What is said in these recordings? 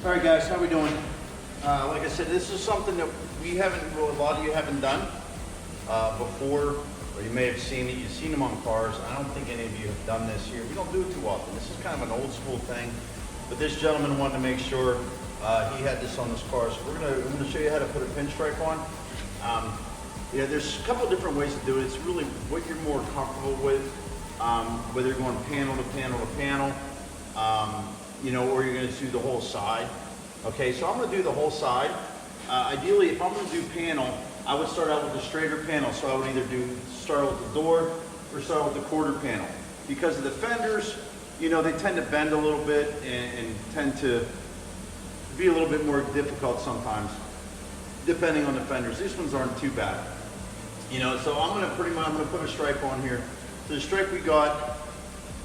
All right, guys, how we doing? Like I said, this is something that a lot of you haven't done before, or you may have seen it. You've seen them on cars. I don't think any of you have done this here. We don't do it too often. This is kind of an old school thing, but this gentleman wanted to make sure he had this on his car. So I'm gonna show you how to put a pinstripe on. Yeah, there's a couple different ways to do it. It's really what you're more comfortable with, whether you're going panel to panel to panel, you know, or you're going to do the whole side. Okay, so I'm going to do the whole side. Ideally, if I'm going to do panel, I would start out with a straighter panel. So I would either start with the door or start with the quarter panel. Because of the fenders, you know, they tend to bend a little bit and tend to be a little bit more difficult sometimes, depending on the fenders. These ones aren't too bad. You know, so I'm going to put a stripe on here. So the stripe we got,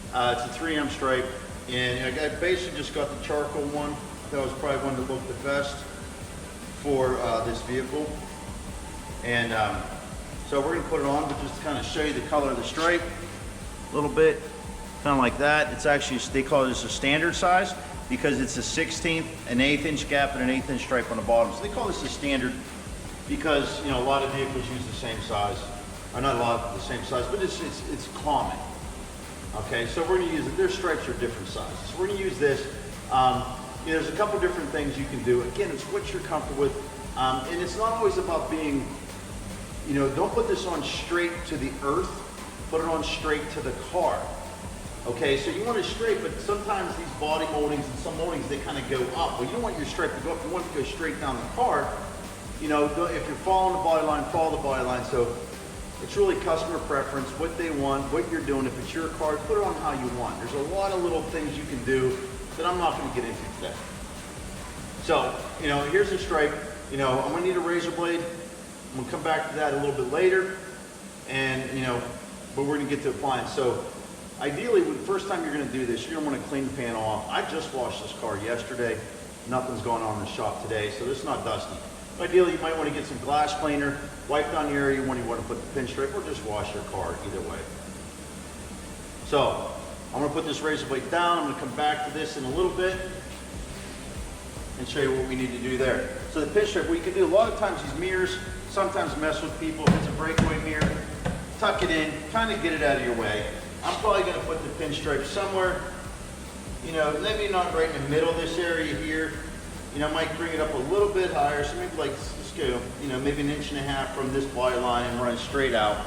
it's a 3M stripe. And I basically just got the charcoal one. That was probably one that looked the best for this vehicle. And so we're going to put it on, but just to kind of show you the color of the stripe a little bit, kind of like that. It's actually, they call this a standard size because it's a 1/16, an 1/8 inch gap, and an 1/8 inch stripe on the bottom. So they call this a standard because, you know, a lot of vehicles use the same size, or not a lot of the same size, but it's common. Okay, so we're going to use it. Their stripes are different sizes. So we're going to use this. You know, there's a couple different things you can do. Again, it's what you're comfortable with. And it's not always about being, you know, don't put this on straight to the earth. Put it on straight to the car. Okay, so you want it straight, but sometimes these body moldings and some moldings, they kind of go up. Well, you don't want your stripe to go up. You want it to go straight down the car. You know, if you're following the body line, follow the body line. So it's really customer preference, what they want, what you're doing. If it's your car, put it on how you want. There's a lot of little things you can do that I'm not going to get into today. So, you know, here's the stripe. You know, I'm going to need a razor blade. I'm going to come back to that a little bit later. And, you know, but we're going to get to applying. So, ideally, the first time you're going to do this, you're going to want to clean the panel off. I just washed this car yesterday. Nothing's going on in the shop today, so this is not dusty. Ideally, you might want to get some glass cleaner, wipe down the area when you want to put the pinstripe, or just wash your car, either way. So, I'm going to put this razor blade down. I'm going to come back to this in a little bit and show you what we need to do there. So the pinstripe, what you can do, a lot of times these mirrors sometimes mess with people. If it's a breakaway mirror, tuck it in, kind of get it out of your way. I'm probably going to put the pinstripe somewhere, you know, maybe not right in the middle of this area here. You know, I might bring it up a little bit higher, so maybe like, let's go, you know, maybe 1.5 inches from this body line and run straight out.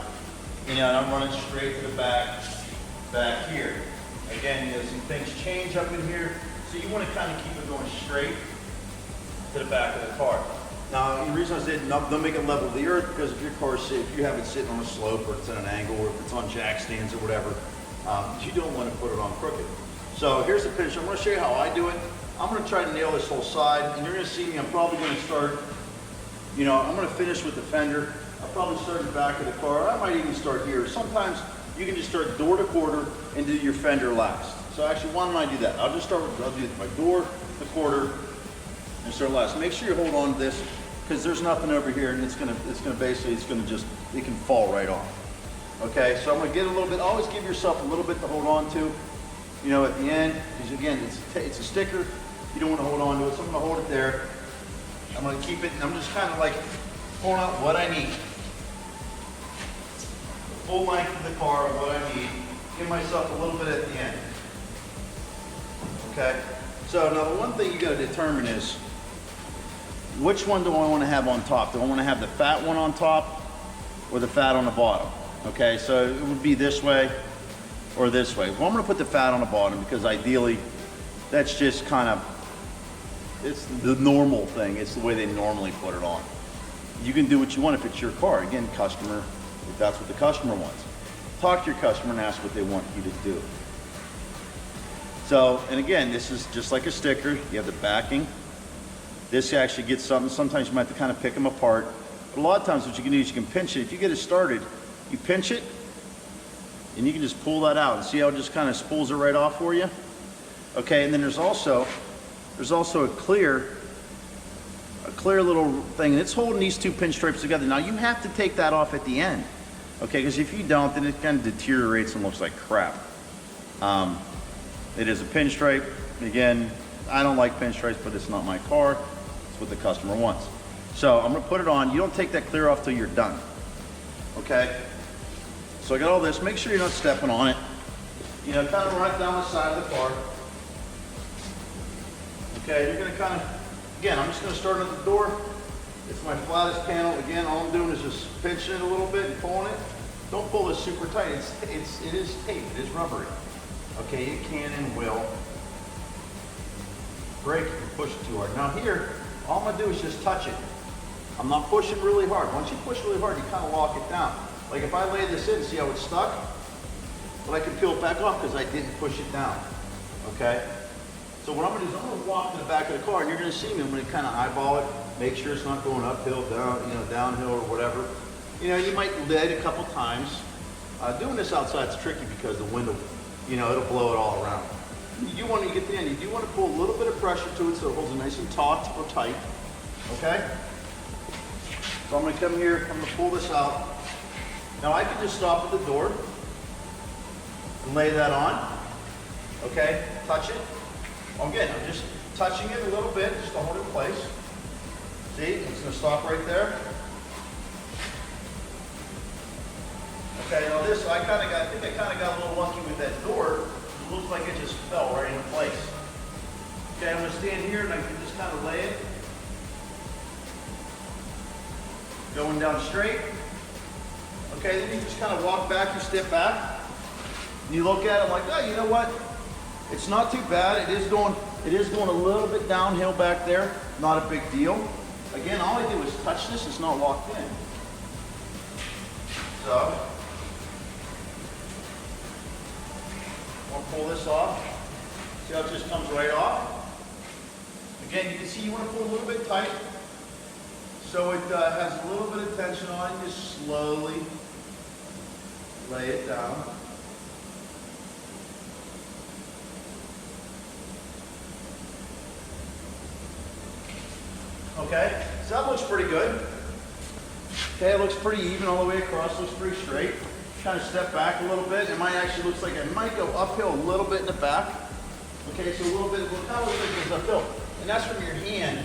You know, and I'm running straight to the back here. Again, you know, some things change up in here, so you want to kind of keep it going straight to the back of the car. Now, the reason I said don't make it level with the earth, because if your car, if you have it sitting on a slope, or it's at an angle, or if it's on jack stands or whatever, you don't want to put it on crooked. So here's the pinch. I'm going to show you how I do it. I'm going to try to nail this whole side, and you're going to see me, I'm probably going to start, you know, I'm going to finish with the fender. I'll probably start in the back of the car. I might even start here. Sometimes you can just start door to quarter and do your fender last. So actually, why don't I do that? I'll do my door, the quarter, and start last. Make sure you hold on to this, because there's nothing over here, and it's gonna just, it can fall right off. Okay, so I'm gonna get a little bit, always give yourself a little bit to hold on to, you know, at the end, because again, it's a sticker. You don't want to hold on to it, so I'm going to hold it there. I'm going to keep it, and I'm just kind of like pulling out what I need. The full length of the car, what I need. Give myself a little bit at the end. Okay? So now the one thing you got to determine is, which one do I want to have on top? Do I want to have the fat one on top or the fat on the bottom? Okay, so it would be this way or this way. Well, I'm going to put the fat on the bottom because ideally that's just kind of, it's the normal thing. It's the way they normally put it on. You can do what you want if it's your car. Again, customer, if that's what the customer wants. Talk to your customer and ask what they want you to do. So, and again, this is just like a sticker. You have the backing. This actually gets something. Sometimes you might have to kind of pick them apart. But a lot of times what you can do is you can pinch it. If you get it started, you pinch it, and you can just pull that out. And see how it just kind of spools it right off for you? Okay, and then there's also a clear little thing, and it's holding these two pinstripes together. Now you have to take that off at the end, okay? Because if you don't, then it kind of deteriorates and looks like crap. It is a pinstripe. Again, I don't like pinstripes, but it's not my car. It's what the customer wants. So I'm gonna put it on. You don't take that clear off till you're done. Okay? So I got all this. Make sure you're not stepping on it. You know, kind of run it down the side of the car. Okay, you're gonna kind of, again, I'm just gonna start at the door. It's my flattest panel. Again, all I'm doing is just pinching it a little bit and pulling it. Don't pull this super tight. It is tape. It is rubbery. Okay, it can and will break if you push it too hard. Now here, all I'm gonna do is just touch it. I'm not pushing really hard. Once you push really hard, you kind of lock it down. Like if I lay this in, see how it's stuck? But I can peel it back off because I didn't push it down. Okay? So what I'm gonna do is I'm gonna walk to the back of the car and you're gonna see me. I'm gonna kind of eyeball it, make sure it's not going uphill, down, you know, downhill or whatever. You know, you might lead a couple times. Doing this outside is tricky because the wind will, you know, it'll blow it all around. You do want to get to the end, you do want to pull a little bit of pressure to it so it holds it nice and taut or tight. Okay? So I'm going to come here, I'm going to pull this out. Now I can just stop at the door and lay that on. Okay? Touch it. Again, I'm just touching it a little bit just to hold it in place. See? It's going to stop right there. Okay, now this, I think I kind of got a little lucky with that door. It looks like it just fell right into place. Okay, I'm going to stand here and I can just kind of lay it. Going down straight. Okay, then you just kind of walk back, you step back. And you look at it like, oh, you know what? It's not too bad. It is going a little bit downhill back there. Not a big deal. Again, all I do is touch this. It's not locked in. So, I'll pull this off. See how it just comes right off? Again, you can see you want to pull a little bit tight so it has a little bit of tension on it. Just slowly lay it down. Okay, so that looks pretty good. Okay, it looks pretty even all the way across, looks pretty straight. Kind of step back a little bit. It might actually looks like it might go uphill a little bit in the back. Okay, so a little bit, look how it looks like it goes uphill. And that's from your hand.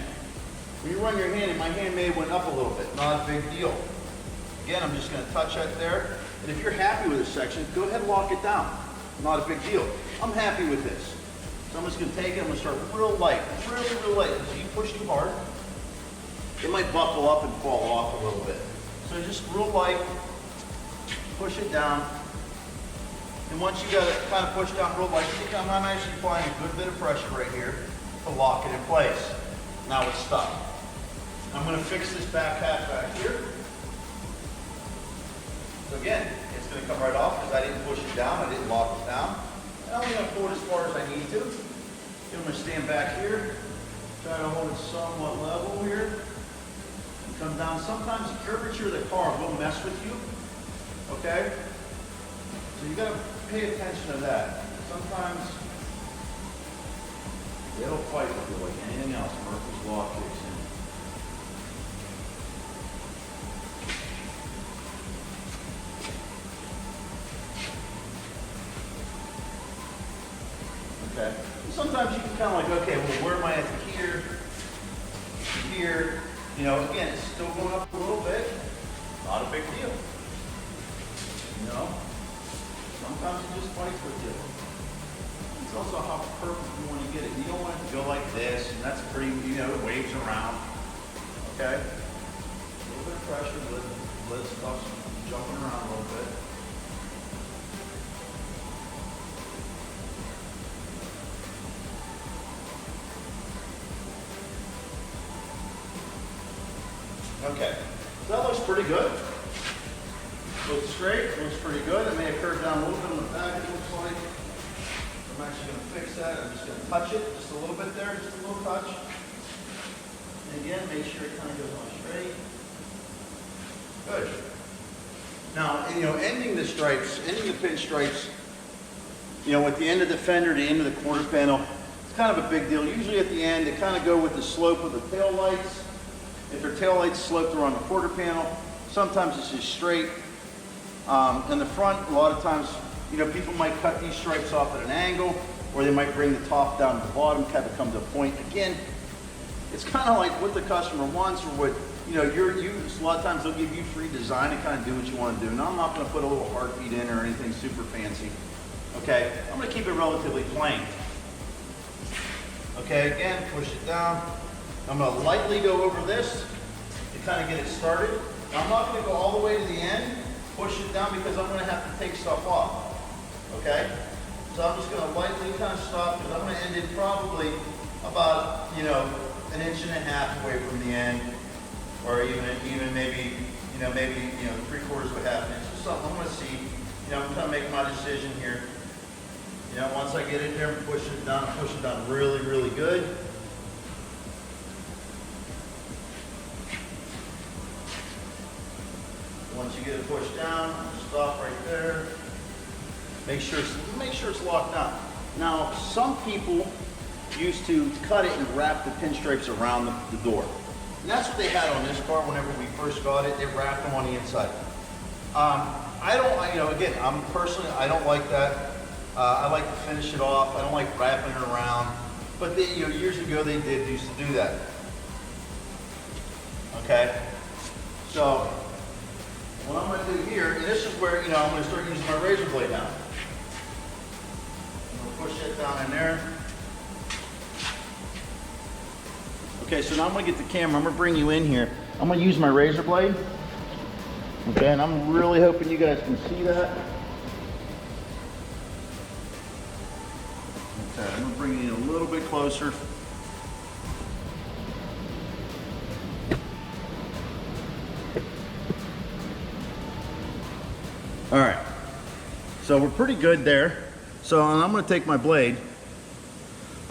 When you run your hand, and my hand may have went up a little bit, not a big deal. Again, I'm just gonna touch that there. And if you're happy with this section, go ahead and lock it down. Not a big deal. I'm happy with this. So I'm just gonna take it, I'm gonna start real light, real light. If you push too hard, it might buckle up and fall off a little bit. So just real light, push it down. And once you got it kind of pushed down real light, see I'm actually applying a good bit of pressure right here to lock it in place. Now it's stuck. I'm going to fix this back half back here. So again, it's going to come right off because I didn't push it down, I didn't lock it down. And I'm going to pull it as far as I need to. Then I'm going to stand back here, try to hold it somewhat level here. Come down. Sometimes the curvature of the car will mess with you. Okay? So you got to pay attention to that. Sometimes it'll fight with you like anything else. Murphy's Law kicks in. Okay? Sometimes you can kind of like, okay, well, where am I at here? Here. You know, again, it's still going up a little bit. Not a big deal. You know? Sometimes it just fights with you. It's also how perfect you want to get it. You don't want it to go like this, and that's pretty, you know, it waves around. Okay? A little bit of pressure, let stuff jumping around a little bit. Okay, so that looks pretty good. Looks straight, looks pretty good. It may have curved down a little bit on the back, it looks like. I'm actually going to fix that. I'm just going to touch it just a little bit there, just a little touch. And again, make sure it kind of goes on straight. Good. Now, you know, ending the stripes, ending the pinstripes, you know, at the end of the fender, the end of the quarter panel, it's kind of a big deal. Usually at the end, they kind of go with the slope of the tail lights. If their tail lights sloped around the quarter panel, sometimes it's just straight. In the front, a lot of times, you know, people might cut these stripes off at an angle. or they might bring the top down to the bottom, kind of come to a point. Again, it's kind of like what the customer wants, or what, you know, a lot of times they'll give you free design to kind of do what you want to do. Now I'm not going to put a little heartbeat in or anything super fancy. Okay, I'm going to keep it relatively plain. Okay, again, push it down. I'm going to lightly go over this to kind of get it started. Now, I'm not going to go all the way to the end, push it down, because I'm going to have to take stuff off. Okay, so I'm just going to lightly kind of stop, because I'm going to end it probably about, you know, 1.5 inches away from the end, or even maybe, maybe 3/4 of a half inch. Just something I'm going to see. You know, I'm kind of making my decision here. You know, once I get in there, push it down really, really good. Once you get it pushed down, stop right there. Make sure it's locked down. Now, some people used to cut it and wrap the pinstripes around the door. And that's what they had on this car whenever we first got it. They wrapped them on the inside. I don't, again, I don't like that. I like to finish it off. I don't like wrapping it around. But they, years ago they used to do that. Okay? So, what I'm going to do here, and this is where, I'm going to start using my razor blade now. I'm going to push that down in there. Okay, so now I'm going to get the camera. I'm going to bring you in here. I'm going to use my razor blade. Okay, and I'm really hoping you guys can see that. Okay, I'm going to bring you in a little bit closer. All right, so we're pretty good there. So I'm going to take my blade.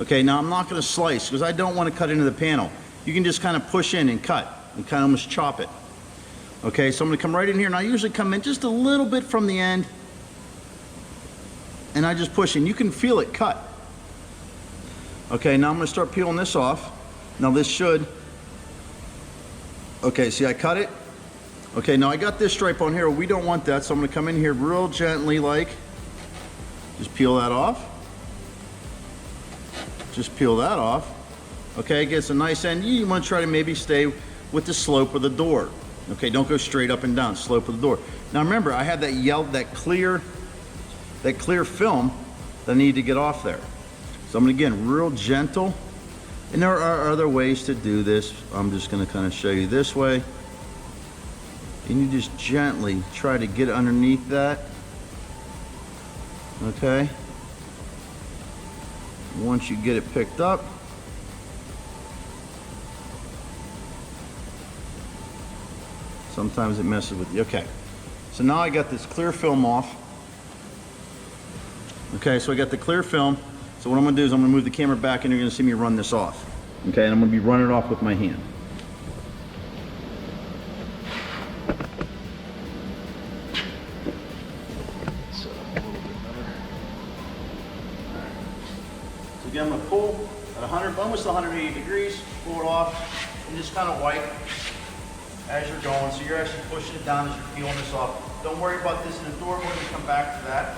Okay, now I'm not going to slice because I don't want to cut into the panel. You can just kind of push in and cut and kind of almost chop it. Okay, so I'm going to come right in here, and I usually come in just a little bit from the end, and I just push in. You can feel it cut. Okay, now I'm going to start peeling this off. Now this should, okay, see I cut it? Okay, now I got this stripe on here. We don't want that, so I'm going to come in here real gently, like, just peel that off. Just peel that off. Okay, it gets a nice end. You want to try to maybe stay with the slope of the door. Okay, don't go straight up and down, slope of the door. Now remember, I had that clear film that I need to get off there. So I'm going to, again, real gentle. And there are other ways to do this. I'm just going to kind of show you this way. And you just gently try to get underneath that. Okay. Once you get it picked up, sometimes it messes with you. Okay. So now I got this clear film off. Okay, so I got the clear film. So what I'm going to do is I'm going to move the camera back, and you're going to see me run this off. Okay, and I'm going to be running it off with my hand. So again, I'm going to pull at almost 180 degrees, pull it off, and just kind of wipe as you're going. So you're actually pushing it down as you're peeling this off. Don't worry about this in the door. We're going to come back to that.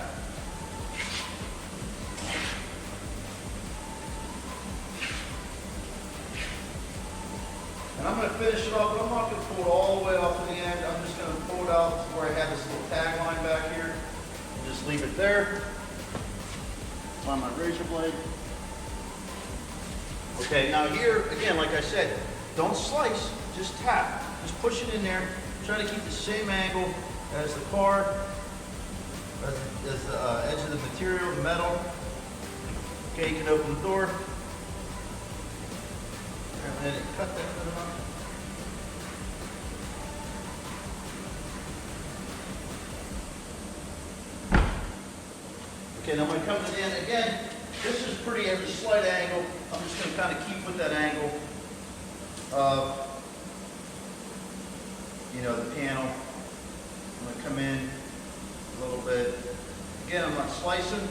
And I'm going to finish it off, but I'm not going to pull it all the way off to the end. I'm just going to pull it out where I have this little tag line back here. And just leave it there. On my razor blade. Okay, now here, again, like I said, don't slice, just tap. Just push it in there. Try to keep the same angle as the car, as the edge of the material, the metal. Okay, you can open the door. And then cut that for the moment. Okay, now when it comes to the end, again, this is pretty at a slight angle. I'm just going to kind of keep with that angle of, the panel. I'm going to come in a little bit. Again, I'm not slicing.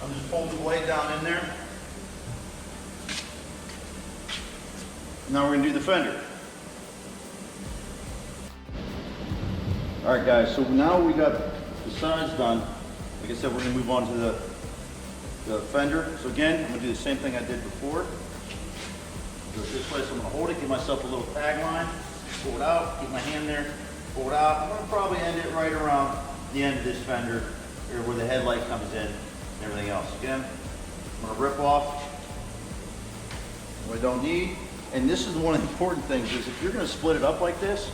I'm just pulling the blade down in there. Now we're going to do the fender. All right, guys, so now we got the sides done. Like I said, we're going to move on to the fender. So again, I'm gonna do the same thing I did before. Do it this way, so I'm gonna hold it, give myself a little tag line, pull it out, keep my hand there, pull it out. I'm gonna probably end it right around the end of this fender, or where the headlight comes in and everything else. Again, I'm gonna rip off what I don't need. And this is one of the important things, is if you're gonna split it up like this,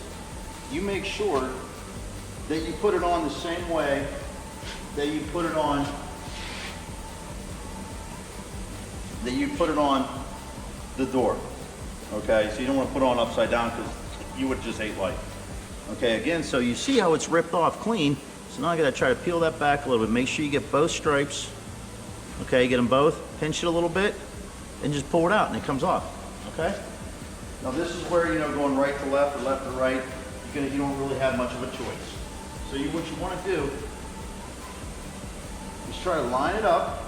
you make sure that you put it on the same way that you put it on the door. Okay, so you don't want to put it on upside down because you would just hate light. Okay, again, so you see how it's ripped off clean. So now I gotta try to peel that back a little bit. Make sure you get both stripes. Okay, get them both, pinch it a little bit, and just pull it out and it comes off. Okay? Now this is where, you know, going right to left or left to right, you don't really have much of a choice. So what you want to do is try to line it up.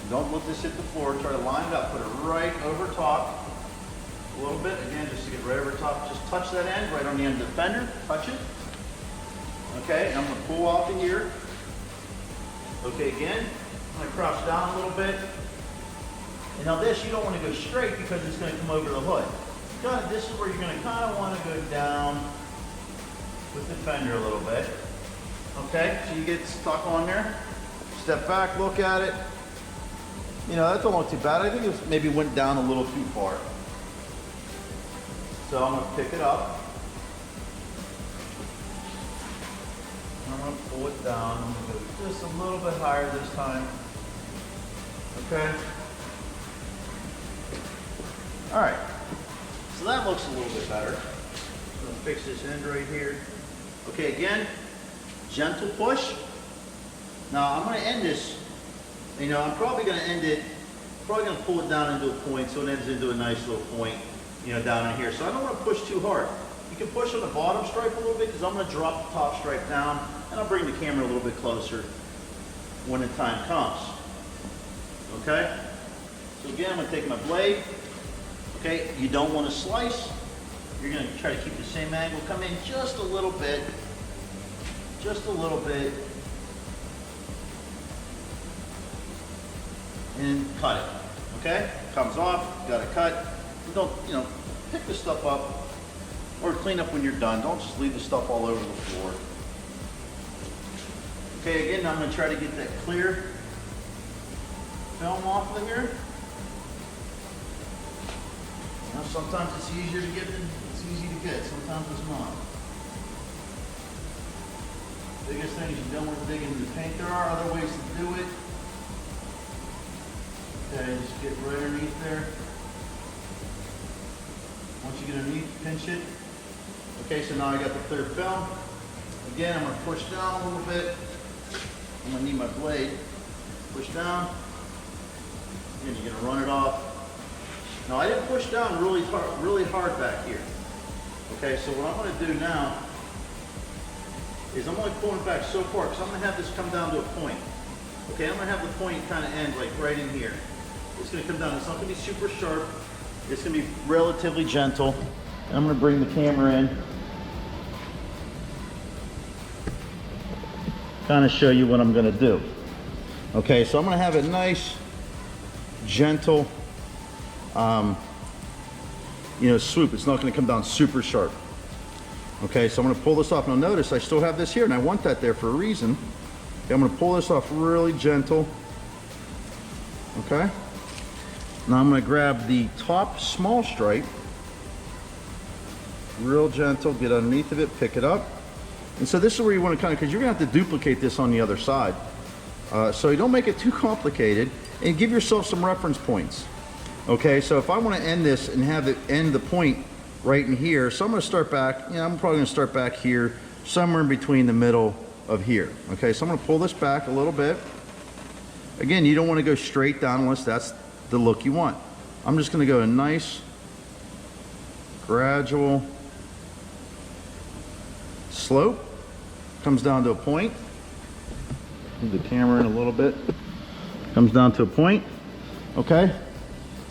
Don't let this hit the floor. Try to line it up. Put it right over top a little bit. Again, just to get right over top. Just touch that end right on the end of the fender. Touch it. Okay, and I'm going to pull off of here. Okay, again, I'm going to crouch down a little bit. And now this, you don't want to go straight because it's going to come over the hood. This is where you're going to kind of want to go down with the fender a little bit. Okay, so you get stuck on there. Step back, look at it. You know, that's almost too bad. I think it maybe went down a little too far. So I'm going to pick it up. I'm going to pull it down. I'm going to go just a little bit higher this time. Okay. All right. So that looks a little bit better. I'm going to fix this end right here. Okay, again, gentle push. Now I'm going to end this. You know, I'm probably going to end it, probably going to pull it down into a point so it ends into a nice little point, you know, down in here. So I don't want to push too hard. You can push on the bottom stripe a little bit because I'm going to drop the top stripe down and I'll bring the camera a little bit closer when the time comes. Okay? So again, I'm going to take my blade. Okay, you don't want to slice. You're going to try to keep the same angle. Come in just a little bit. Just a little bit. And cut it. Okay? Comes off, got to cut. Don't, you know, pick the stuff up or clean up when you're done. Don't just leave the stuff all over the floor. Okay, again, I'm going to try to get that clear film off of here. Now, sometimes it's easier to get than it's easy to get. Sometimes it's not. Biggest thing is you don't want to dig into the paint. There are other ways to do it. Okay, just get right underneath there. Once you get underneath, pinch it. Okay, so now I got the clear film. Again, I'm going to push down a little bit. I'm going to need my blade. Push down. Again, you're going to run it off. Now I didn't push down really hard back here. Okay, so what I'm going to do now is I'm only pulling it back so far because I'm going to have this come down to a point. Okay, I'm going to have the point kind of end like right in here. It's going to come down. It's not going to be super sharp. It's going to be relatively gentle. And I'm going to bring the camera in. Kind of show you what I'm going to do. Okay, so I'm going to have a nice, gentle, you know, swoop. It's not going to come down super sharp. Okay, so I'm going to pull this off. Now notice I still have this here and I want that there for a reason. Okay, I'm going to pull this off really gentle. Okay. Now I'm going to grab the top small stripe. Real gentle, get underneath of it, pick it up. And so this is where you want to kind of, because you're going to have to duplicate this on the other side. So you don't make it too complicated and give yourself some reference points. Okay, so if I want to end this and have it end the point right in here, so I'm going to start back, you know, I'm probably going to start back here, somewhere in between the middle of here. Okay, so I'm going to pull this back a little bit. Again, you don't want to go straight down unless that's the look you want. I'm just going to go a nice, gradual slope. Comes down to a point. Move the camera in a little bit. Comes down to a point. Okay,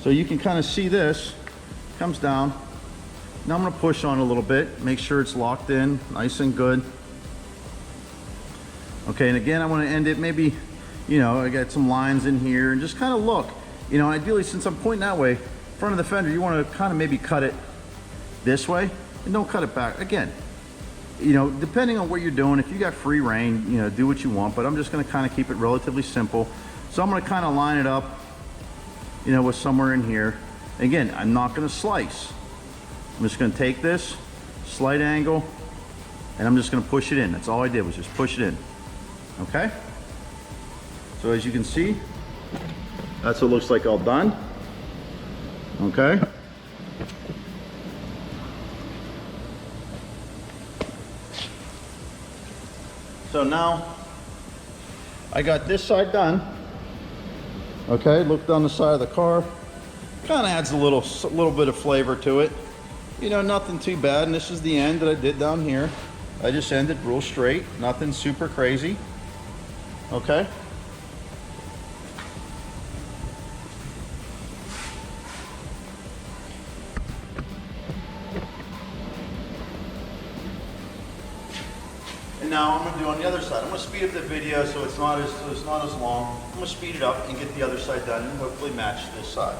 so you can kind of see this. Comes down. Now I'm going to push on a little bit. Make sure it's locked in, nice and good. Okay, and again, I want to end it maybe, You know, I got some lines in here, and just kind of look. You know, ideally, since I'm pointing that way, front of the fender, you want to kind of maybe cut it this way, and don't cut it back. Again, you know, depending on what you're doing, if you got free reign, you know, do what you want, but I'm just going to kind of keep it relatively simple. So I'm going to kind of line it up, you know, with somewhere in here. Again, I'm not going to slice. I'm just going to take this, slight angle, and I'm just going to push it in. That's all I did, was just push it in. Okay? So as you can see, that's what it looks like all done. Okay? So now I got this side done. Okay, look down the side of the car. Kind of adds a little bit of flavor to it. You know, nothing too bad. And this is the end that I did down here. I just ended real straight, nothing super crazy. Okay. And now I'm going to do on the other side. I'm going to speed up the video so it's not as long. I'm going to speed it up and get the other side done and hopefully match this side.